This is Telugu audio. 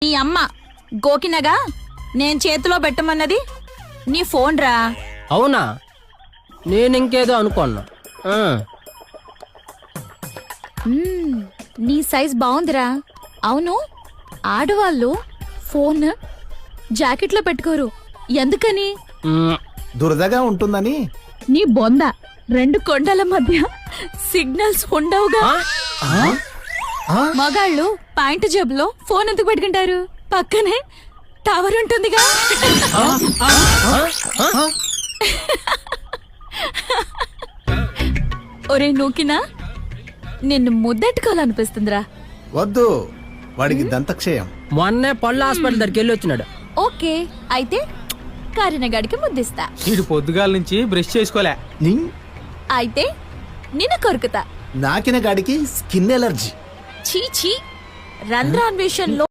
నీ అమ్మ గోకినగా నేను చేతిలో పెట్టమన్నది నీ ఫోన్ రా. అవునా, నేను ఇంకేదో అనుకున్నా. నీ సైజ్ బాగుందిరా. అవును, ఆడవాళ్ళు ఫోన్ జాకెట్లో పెట్టుకోరు, ఎందుకని? దురదగా ఉంటుందని. నీ బొంద, రెండు కొండల మధ్య సిగ్నల్స్ ఉండవుగా. మగాళ్ళు పాయింట్ జేబులో ఫోన్ ఎందుకు పెట్టుకుంటారు? పక్కనే టవర్ ఉంటుందిగా. ఒరే నూకినా, నిన్ను ముద్దెట్టుకోవాలనిపిస్తుందిరా. వద్దు, వాడికి దంతక్షయం. మొన్నే పళ్ళు హాస్పిటల్ దగ్గరికి వెళ్ళి వచ్చినాడు. ఓకే, అయితే కరీనగాడికి ముద్దిస్తా. వీడు పొద్దుగాల నుంచి బ్రష్ చేసుకోలే. అయితే నిన్ను కొరుకుతా. నాకిన గాడికి స్కిన్ ఎలర్జీ. చీ రంధ్రాన్వేషణలో